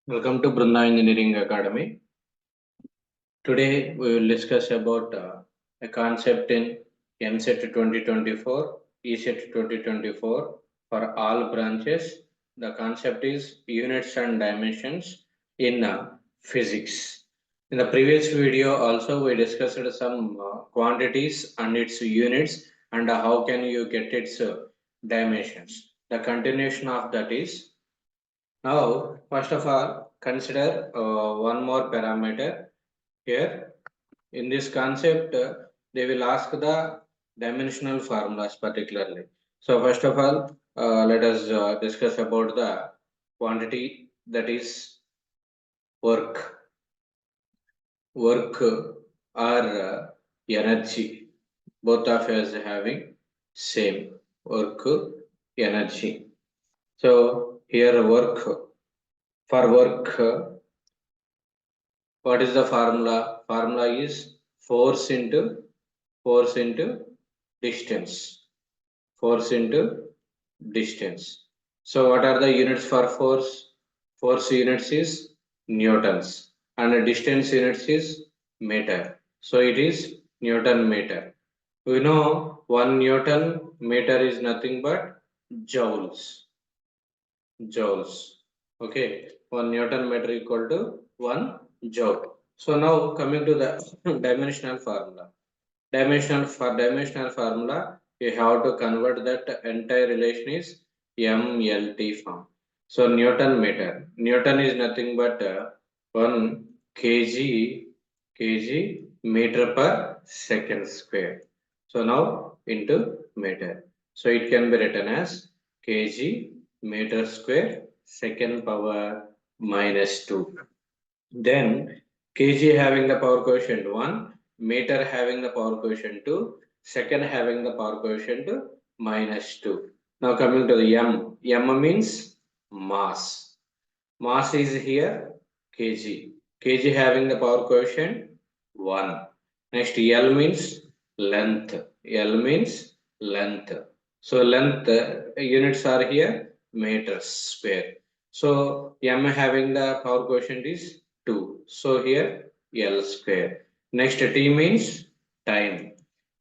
Welcome to Brunda Engineering Academy. Today we will discuss about a concept in EAMCET 2024, ECET 2024 for all branches. The concept is units and dimensions in physics. In the previous video also we discussed some quantities and its units and how can you get its dimensions. The continuation of that is now, first of all, consider one more parameter here. In this concept, they will ask the dimensional formulas particularly. So, first of all, let us discuss about the quantity, that is work. Work or energy. Both of us having same work energy. So, here for work, what is the formula? Formula is force into distance. Force into distance. So what are the units for force? Force units is newtons and distance units is meter. So it is Newton meter. We know 1 Newton meter is nothing but joules. Joules. Okay, 1 Newton meter equal to 1 joule. So now coming to the dimensional formula. Dimensional formula, you have to convert that entire relation is MLT form. So Newton meter. Newton is nothing but 1 kg meter per second square. So now into meter. So it can be written as kg meter square second power minus 2. Then kg having the power quotient 1, meter having the power quotient 2, second having the power quotient minus 2. Now coming to the m. M means mass. Mass is here kg. Kg having the power quotient 1. Next L means length. L means length. So length units are here meters square. So m having the power quotient is 2. So here L square. Next T means time.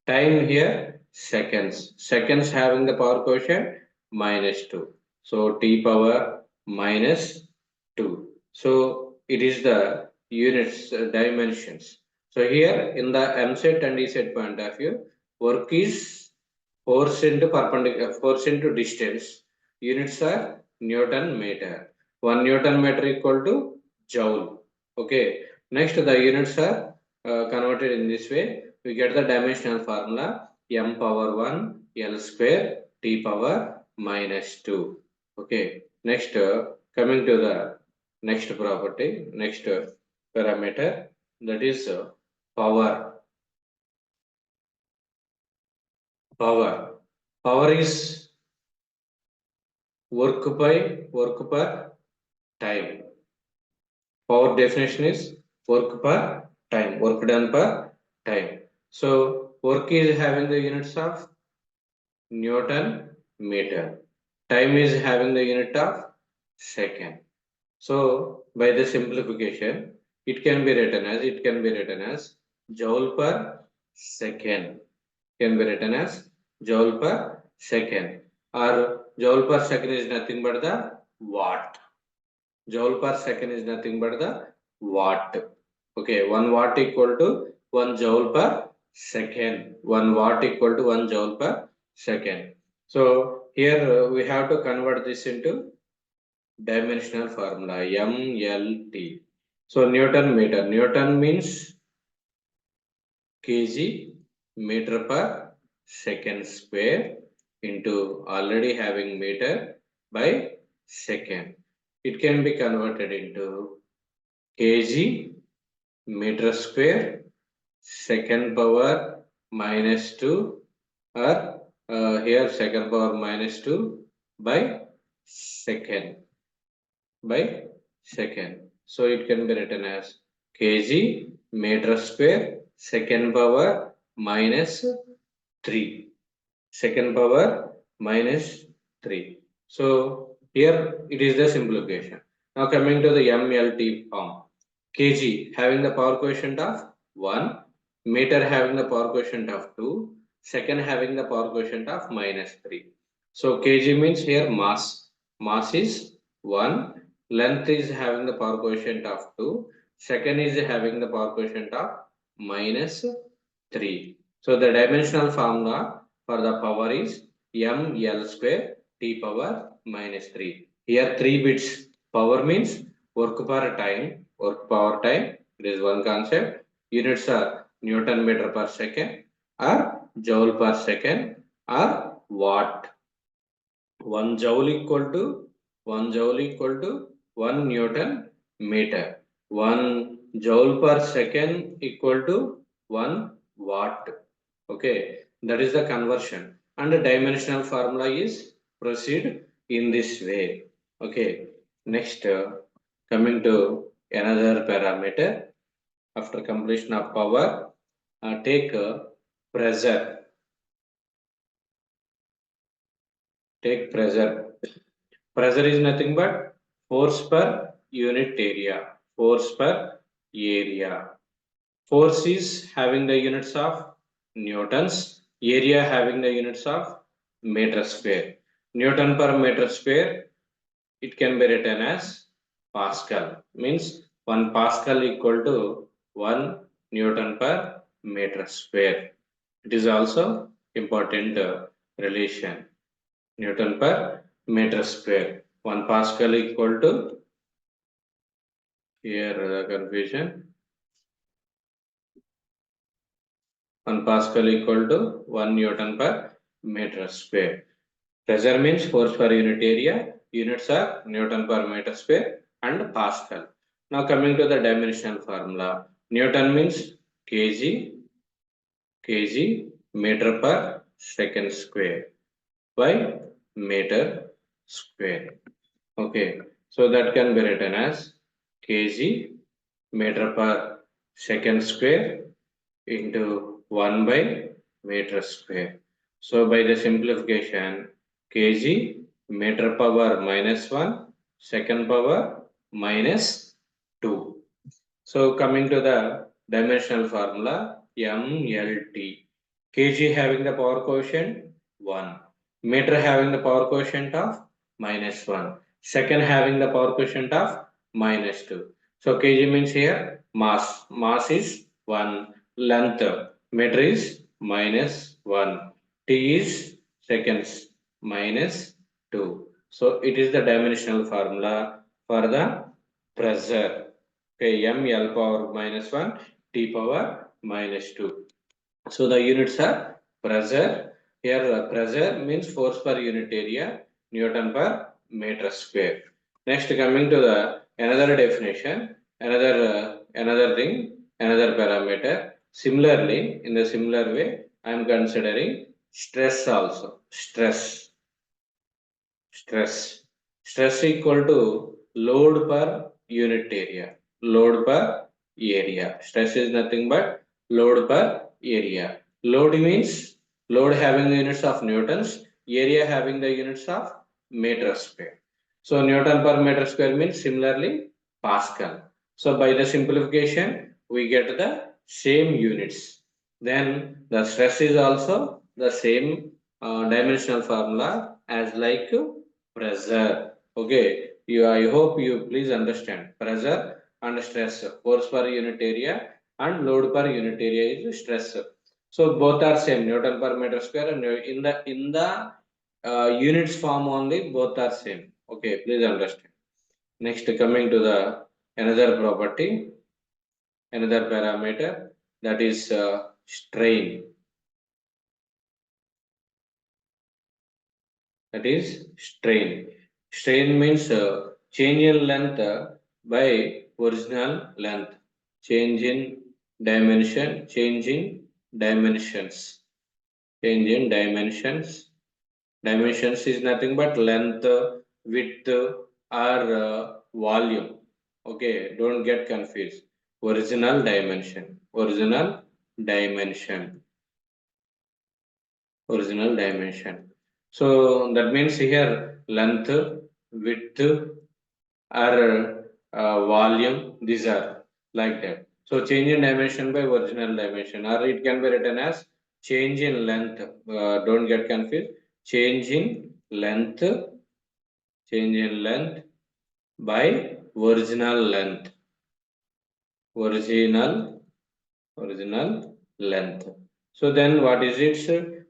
Time here seconds. Seconds having the power quotient minus 2. So T power minus 2. So it is the units dimensions. So here in the EAMCET and ECET point of view, work is force into perpendicular, force into distance. Units are Newton meter. 1 Newton meter equal to joule. Okay. Next, the units are converted in this way. We get the dimensional formula m power 1 L square T power minus 2. Okay. Next, coming to the next property, next parameter, that is power. Power. Power is work per time. Power definition is work per time, work done per time. So work is having the units of Newton meter. Time is having the unit of second. So by the simplification, it can be written as joule per second. Can be written as joule per second, or joule per second is nothing but the watt. Joule per second is nothing but the watt. Okay, 1 watt equal to 1 joule per second. 1 watt equal to 1 joule per second. So here we have to convert this into dimensional formula MLT. So Newton meter. Newton means kg meter per second square into already having meter by second. It can be converted into kg meter square second power minus 2, or here second power minus 2 by second. So it can be written as kg meter square second power minus 3. Second power minus 3. So here it is the simplification. Now coming to the MLT form. kg having the power quotient of 1, meter having the power quotient of 2, second having the power quotient of -3. So kg means here mass. Mass is 1, length is having the power quotient of 2, second is having the power quotient of -3. So the dimensional formula for the power is ml square t power -3. Here 3 bits. Power means work per time, work power time. It is one concept. Units are Newton meter per second or joule per second or watt. 1 joule equal to 1 Newton meter. 1 joule per second equal to 1 watt. Okay, that is the conversion. And the dimensional formula is proceed in this way. Okay, next coming to another parameter. After completion of power, take pressure. Take pressure. Pressure is nothing but force per unit area. Force per area. Force is having the units of newtons. Area having the units of meter square. Newton per meter square, it can be written as Pascal. Means 1 Pascal equal to 1 Newton per meter square. It is also important relation. Newton per meter square. 1 Pascal equal to, here the confusion, 1 Pascal equal to 1 Newton per meter square. Pressure means force per unit area. Units are Newton per meter square and Pascal. Now coming to the dimensional formula. Newton means kg meter per second square by meter square. Okay, so that can be written as kg meter per second square into 1 by meter square. So by the simplification, kg meter power -1, second power -2. So coming to the dimensional formula, MLT. kg having the power quotient 1, meter having the power quotient of -1, second having the power quotient of -2. So kg means here mass. Mass is 1, length meter is -1, t is seconds -2. So it is the dimensional formula for the pressure. Okay, ml power -1, t power -2. So the units are pressure. Here pressure means force per unit area, Newton per meter square. Next coming to the another definition, another thing, another parameter. Similarly, in the similar way, I am considering stress also. Stress equal to load per unit area. Load per area. Stress is nothing but load per area. Load means load having the units of newtons, area having the units of meter square. So Newton per meter square means similarly Pascal. So by the simplification, we get the same units. Then the stress is also the same dimensional formula as like pressure. Okay, I hope you please understand pressure and stress. Force per unit area and load per unit area is stress. So both are same, Newton per meter square, and in the units form only both are same. Okay, please understand. Next, coming to the another property, another parameter, that is strain. That is strain. Strain means change in length by original length. Change in dimension, change in dimensions. Change in dimensions. Dimensions is nothing but length, width, or volume. Okay, don't get confused. Original dimension. Original dimension. Original dimension. So that means here length, width, or volume, these are like that. So change in dimension by original dimension, or it can be written as change in length. Don't get confused. Change in length, change in length by original length, original length. So then what is its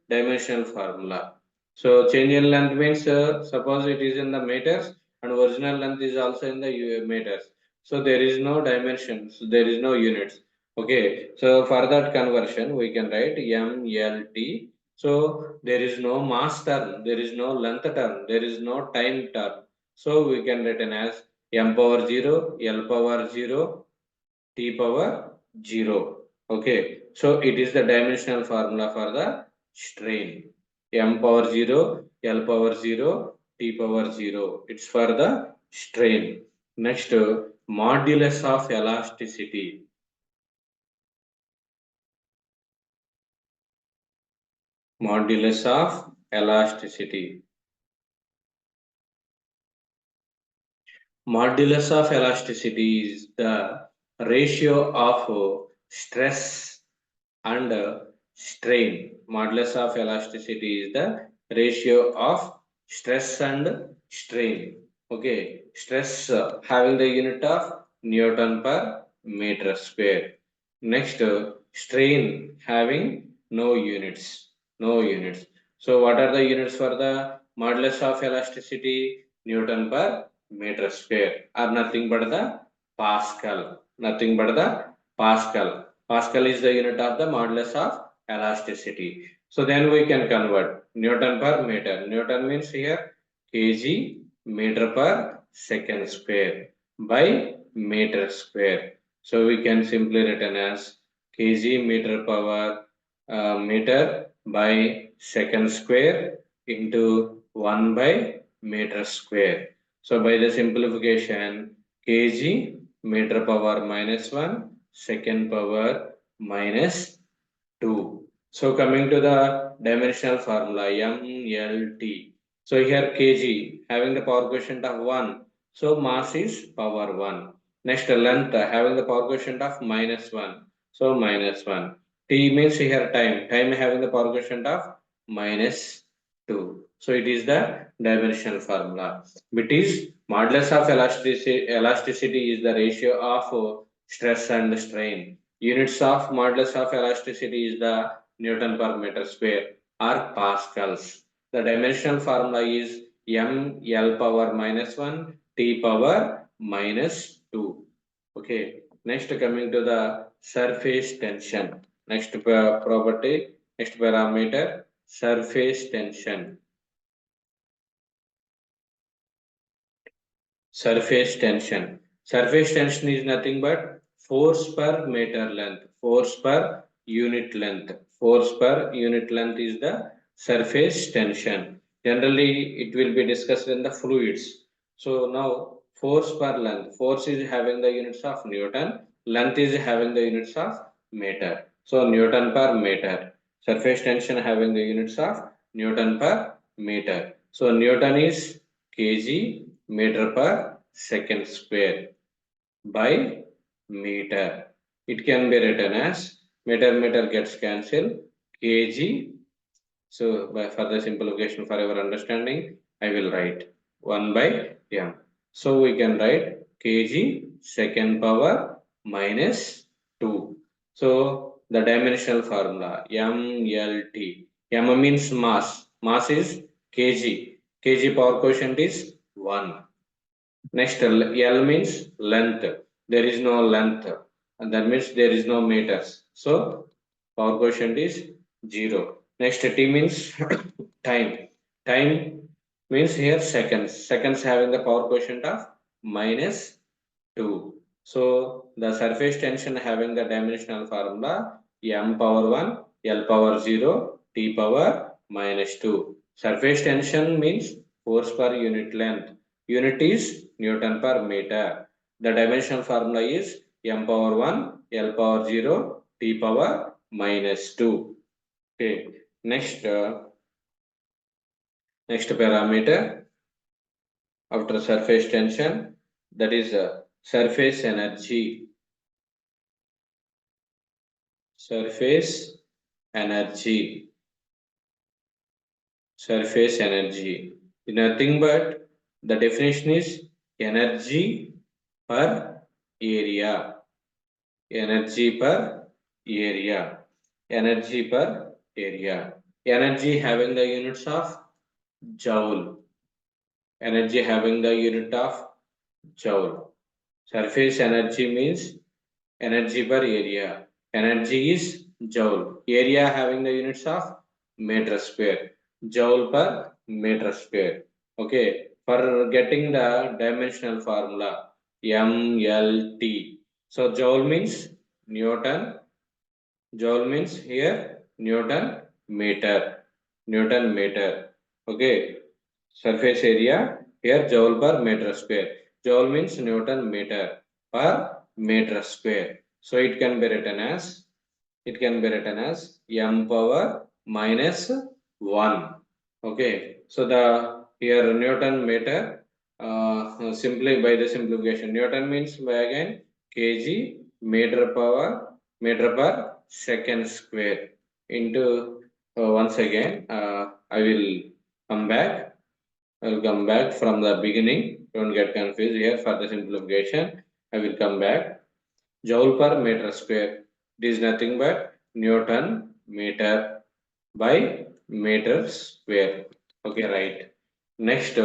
dimensional formula? So change in length means suppose it is in the meters and original length is also in the meters. So there is no dimensions, there is no units. Okay, so for that conversion we can write MLT. So there is no mass term, there is no length term, there is no time term. So we can written as M power 0, L power 0, T power 0. Okay, so it is the dimensional formula for the strain. M power 0, L power 0, T power 0. It's for the strain. Next, modulus of elasticity. Modulus of elasticity. Modulus of elasticity is the ratio of stress and strain. Modulus of elasticity is the ratio of stress and strain. Okay, stress having the unit of Newton per meter square. Next, strain having no units, no units. So what are the units for the modulus of elasticity? Newton per meter square, or nothing but the Pascal, nothing but the Pascal. Pascal is the unit of the modulus of elasticity. So then we can convert Newton per meter. Newton means here kg meter per second square by meter square. So we can simply written as kg meter power meter by second square into 1 by meter square. So by the simplification, kg meter power minus 1 second power minus 2. So coming to the dimensional formula MLT. So here kg having the power quotient of 1. So mass is power 1. Next length having the power quotient of minus 1. So minus 1. T means here time. Time having the power quotient of minus 2. So it is the dimensional formula. It is modulus of elasticity is the ratio of stress and strain. Units of modulus of elasticity is the Newton per meter square or pascals. The dimensional formula is ml power minus 1 t power minus 2. Okay. Next coming to the surface tension. Next property, next parameter, surface tension. Surface tension. Surface tension is nothing but force per meter length. Force per unit length. Force per unit length is the surface tension. Generally, it will be discussed in the fluids. So now, force per length. Force is having the units of Newton. Length is having the units of meter. So Newton per meter. Surface tension having the units of Newton per meter. So Newton is kg meter per second square by meter. It can be written as meter gets cancelled kg. So by further simplification for our understanding, I will write 1 by m. So we can write kg second power minus 2. So the dimensional formula MLT. M means mass. Mass is kg. Kg power quotient is 1. Next, L means length. There is no length. And that means there is no meters. So, power quotient is 0. Next, T means time. Time means here seconds. Seconds having the power quotient of minus 2. So, the surface tension having the dimensional formula M power 1, L power 0, T power minus 2. Surface tension means force per unit length. Unit is Newton per meter. The dimensional formula is M power 1, L power 0, T power minus 2. Okay. Next, next parameter after surface tension, that is surface energy. Surface energy. Surface energy. Nothing but the definition is energy per area. Energy per area. Energy per area. Energy having the units of joule. Energy having the unit of joule. Surface energy means energy per area. Energy is joule. Area having the units of meter square. Joule per meter square. Okay. For getting the dimensional formula MLT. So joule means Newton. Joule means here Newton meter. Newton meter. Okay. Surface area here joule per meter square. Joule means Newton meter per meter square. So it can be written as m power minus 1. Okay. So the here Newton meter simply by the simplification. Newton means by again kg meter per second square into once again I will come back. I will come back from the beginning. Don't get confused here for the simplification. I will come back. Joule per meter square. It is nothing but Newton meter by meter square. Okay, right. Next,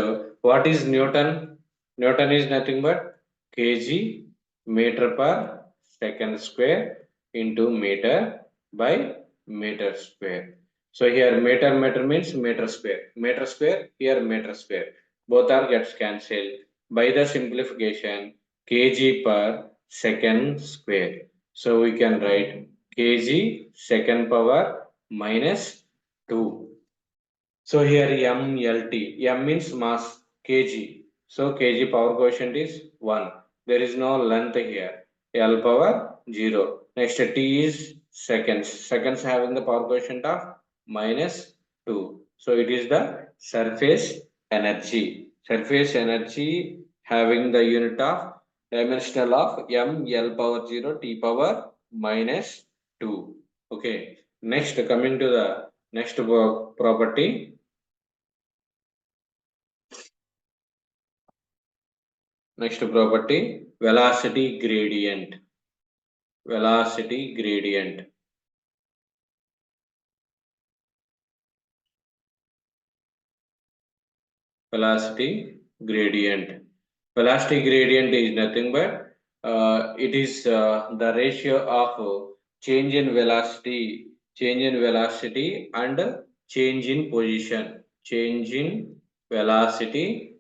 what is Newton? Newton is nothing but kg meter per second square into meter by meter square. So here meter means meter square. Meter square, here meter square. Both are gets cancelled. By the simplification, kg per second square. So we can write kg second power minus 2. So here MLT. M means mass, kg. So kg power quotient is 1. There is no length here. L power 0. Next T is seconds. Seconds having the power quotient of minus 2. So it is the surface energy. Surface energy having the unit of dimensional of M L power 0 T power minus 2. Okay. Next coming to the next property. Next property, velocity gradient. Velocity gradient. Velocity gradient. Velocity gradient is nothing but it is the ratio of change in velocity, and change in position. Change in velocity,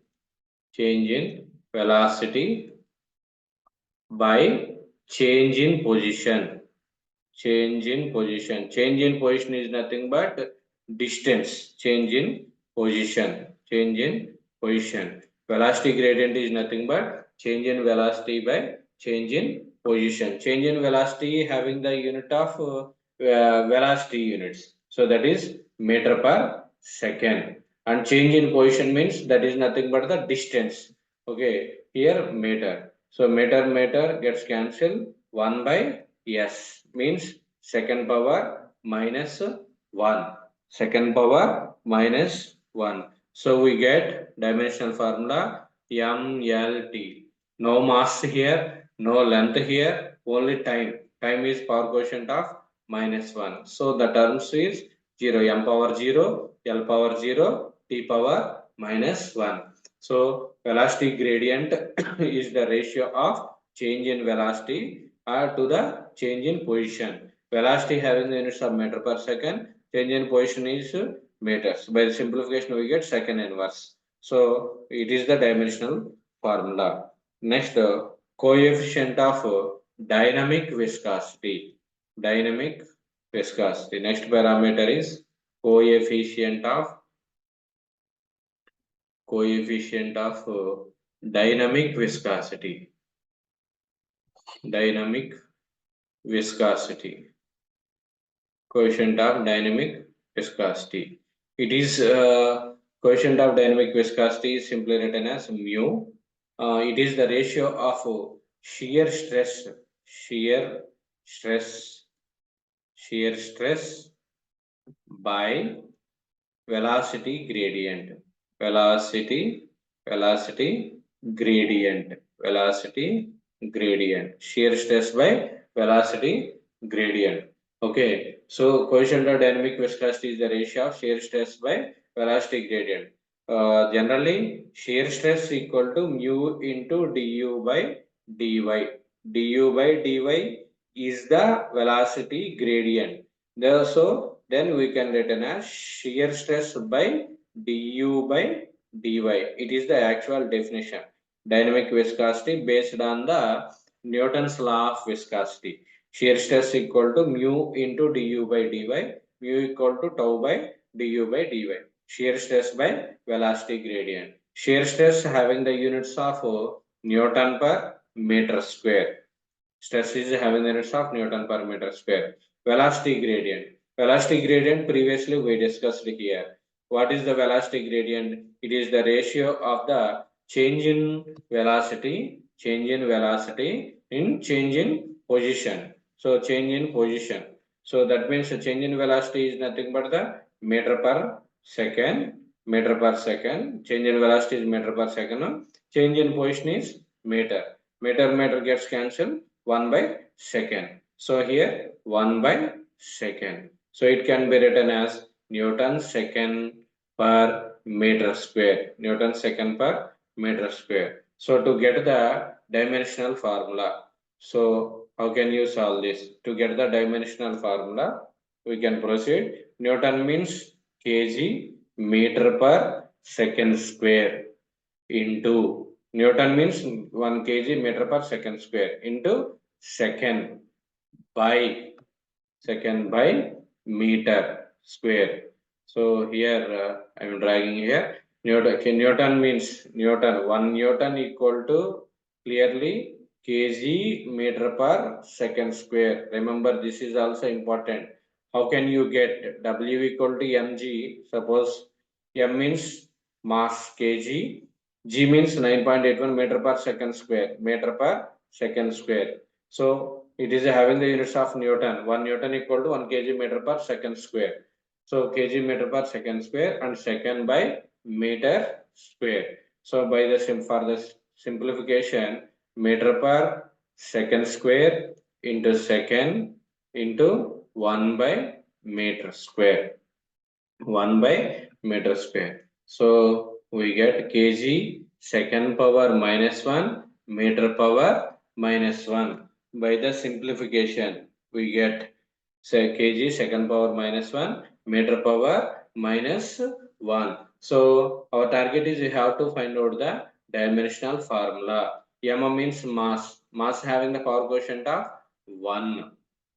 change in velocity by change in position. Change in position. Change in position is nothing but distance. Change in position. Change in position. Velocity gradient is nothing but change in velocity by change in position. Change in velocity having the unit of velocity units. So that is meter per second. And change in position means that is nothing but the distance. Okay, here meter. So meter gets cancelled 1 by S means second power minus 1. Second power minus 1. So we get dimensional formula MLT. No mass here, no length here, only time. Time is power quotient of minus 1. So the terms is 0, M power 0, L power 0, T power minus 1. So velocity gradient is the ratio of change in velocity to the change in position. Velocity having the units of meter per second, change in position is meters. By the simplification, we get second inverse. So it is the dimensional formula. Next, coefficient of dynamic viscosity. Dynamic viscosity. Next parameter is coefficient of dynamic viscosity. Dynamic viscosity. Coefficient of dynamic viscosity. It is coefficient of dynamic viscosity is simply written as mu. it is the ratio of shear stress, shear stress, shear stress by velocity gradient, velocity, velocity gradient, velocity gradient, shear stress by velocity gradient. Okay, so coefficient of dynamic viscosity is the ratio of shear stress by velocity gradient. Generally, shear stress equal to mu into du by dy. Du by dy is the velocity gradient. So then we can written as shear stress by du by dy. It is the actual definition. Dynamic viscosity based on the Newton's law of viscosity. Shear stress equal to mu into du by dy, mu equal to tau by du by dy. Shear stress by velocity gradient. Shear stress having the units of Newton per meter square. Stress is having the units of Newton per meter square. Velocity gradient. Velocity gradient previously we discussed here. What is the velocity gradient? It is the ratio of the change in velocity, change in position. So change in position. So that means the change in velocity is nothing but the meter per second. Meter per second. Change in velocity is meter per second. Change in position is meter. Meter gets cancelled. 1 by second. So here 1 by second. So it can be written as Newton second per meter square. Newton second per meter square. So to get the dimensional formula. So how can you solve this? To get the dimensional formula, we can proceed. Newton means kg meter per second square into Newton means 1 kg meter per second square into second by meter square. So here I am dragging here Newton means Newton 1 Newton equal to clearly kg meter per second square. Remember this is also important. How can you get W equal to mg? Suppose m means mass kg, g means 9.81 meter per second square. So it is having the units of Newton. 1 Newton equal to 1 kg meter per second square. So kg meter per second square and second by meter square. So by the for the simplification, meter per second square into second into 1 by meter square. 1 by meter square. So we get kg second power minus 1 meter power minus 1. By the simplification, we get say kg second power minus 1 meter power minus 1. So our target is we have to find out the dimensional formula. M means mass. Mass having the power quotient of 1.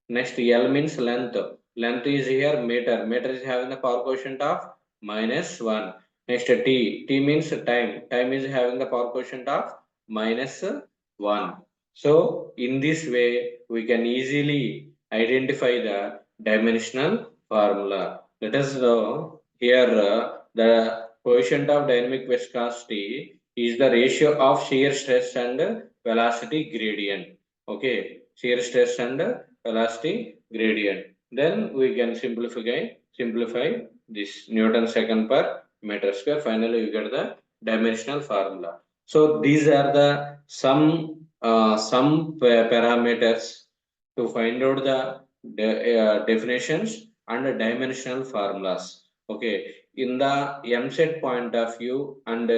Next L means length. Length is here meter. Meter is having the power quotient of minus 1. Next T. T means time. Time is having the power quotient of minus 1. So in this way we can easily identify the dimensional formula. Let us know here the quotient of dynamic viscosity is the ratio of shear stress and velocity gradient. Okay, shear stress and velocity gradient. Then we can simplify this Newton second per meter square. Finally, you get the dimensional formula. So these are the some parameters to find out the definitions and the dimensional formulas. Okay, in the EAMCET point of view and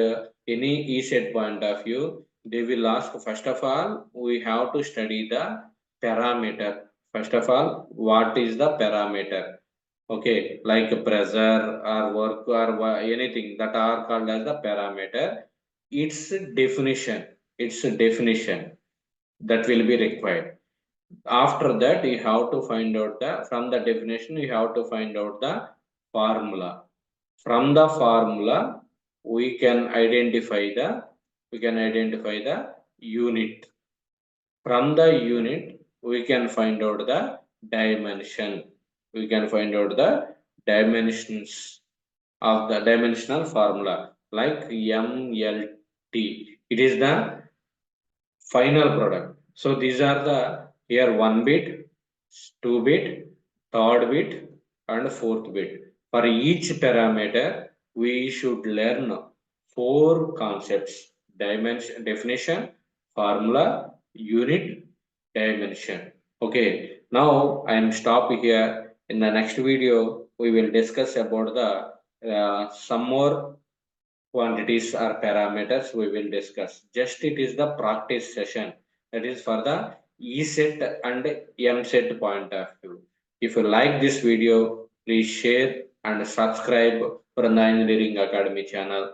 any ECET point of view, they will ask first of all we have to study the parameter. First of all, what is the parameter? Okay, like pressure or work or anything that are called as the parameter. Its definition that will be required. After that, you have to find out from the definition, you have to find out the formula. From the formula, we can identify the unit. From the unit, we can find out the dimension. We can find out the dimensions of the dimensional formula like MLT. It is the final product. So these are the here 1 bit, 2 bit, third bit and fourth bit. For each parameter, we should learn 4 concepts: dimension, definition, formula, unit, dimension. Okay, now I am stop here. In the next video, we will discuss about the some more quantities or parameters we will discuss. Just it is the practice session, that is for the ECET and EAMCET point of view. If you like this video, please share and subscribe for the Engineering Academy channel.